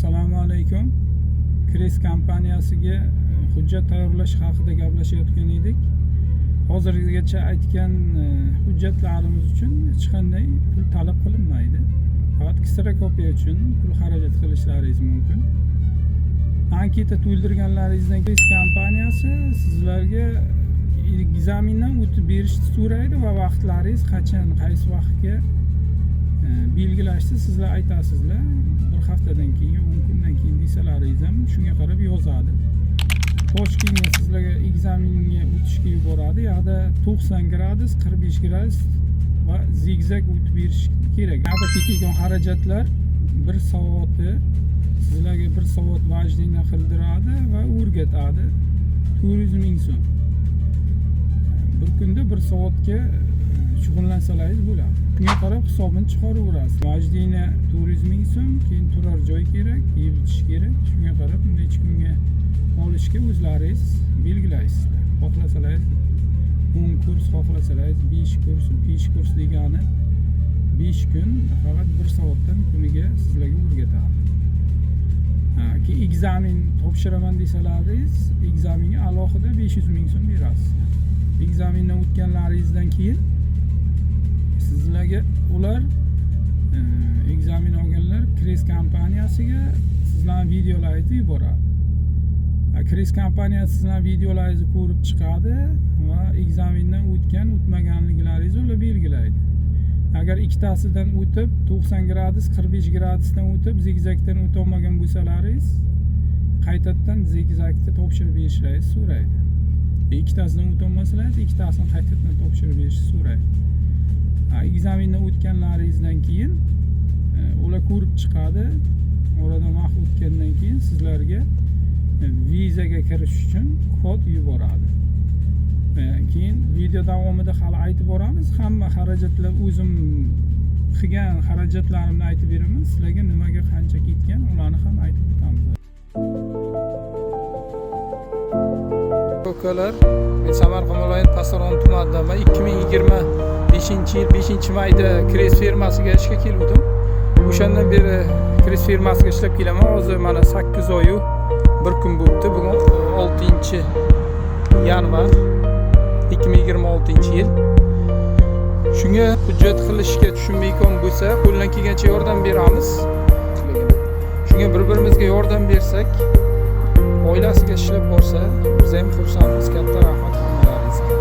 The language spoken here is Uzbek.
Assalomu alaykum. Kres kompaniyasiga hujjat tayyorlash haqida gaplashayotgan edik. Hozirgacha aytgan hujjatlarimiz uchun hech qanday pul talab qilinmaydi. Faqat kserokopiya uchun pul xarajat qilishlaringiz mumkin. Anketa to'ldirganlaringizdan Kres kompaniyasi sizlarga ekzamindan o'tib berishni so'raydi va vaqtlaringiz qachon, qaysi vaqtga belgilashni sizlar aytasizlar. Bir haftadan keyin, 10 kundan keyin desalaringiz ham shunga qarab yozadi. Toshkentga sizlarga ekzaminga o'tishga yuboradi. Yoqda 90 gradus, 45 gradus va zigzag o'tib berish kerak. Yoqda ketgan xarajatlar 1 soati sizlarga 1 soat vajdiga qildiradi va o'rgatadi. 400 ming so'm. Bir kunda 1 soatga shug'ullansalaringiz bo'ladi. Shunga qarab hisobini chiqaraverasiz. Vajdina 400 ming so'm, keyin turar joy kerak, yeb ichish kerak. Shunga qarab necha kunga olishga o'zlaringiz belgilaysizlar. Xohlasalaringiz 10 kurs, xohlasalaringiz 5 kurs, 5 kurs degani 5 kun faqat 1 soatdan kuniga sizlarga o'rgatadi. Ki ekzamin topshiraman desalaringiz, ekzaminga alohida 500 ming so'm berasiz. Ekzamindan o'tganlaringizdan keyin sizlarga ular ekzamin olganlar Kres kompaniyasiga sizlarning videolaringizni yuboradi. Kres kompaniyasi sizlarning videolaringizni ko'rib chiqadi va ekzamindan o'tgan, o'tmaganliklaringizni ular belgilaydi. Agar ikkitasidan o'tib 90 gradus, 45 gradusdan o'tib zigzagdan o'tolmagan bo'lsalaringiz, qaytadan zigzagda topshirib berishlaringizni so'raydi. Ikkitasidan o'tolmasalaringiz, ikkitasini qaytadan topshirib berishni so'raydi. Ekzamindan o'tganlaringizdan keyin ular ko'rib chiqadi. Oradan vaqt o'tgandan keyin sizlarga vizaga kirish uchun kod yuboradi. Keyin video davomida hali aytib boramiz. Hamma xarajatlar o'zim qilgan xarajatlarimni aytib beraman. Sizlarga nimaga qancha ketgan, ularni ham aytib o'tamiz. Ko'kalar, men Samarqand viloyat Pasaron tumanidan va 2025-yil 5-mayda Kres firmasiga ishga keldim. O'shandan beri Kres firmasiga ishlab kelaman. Hozir mana 8 oy 1 kun bo'libdi. Bugun 6-yanvar 2026-yil. Shunga hujjat qilishga tushunmayotgan bo'lsa, qo'ldan kelgancha yordam beramiz. Shunga bir-birimizga yordam bersak, oilasiga ishlab borsa, biz ham xursandmiz. Katta rahmat hammalaringizga.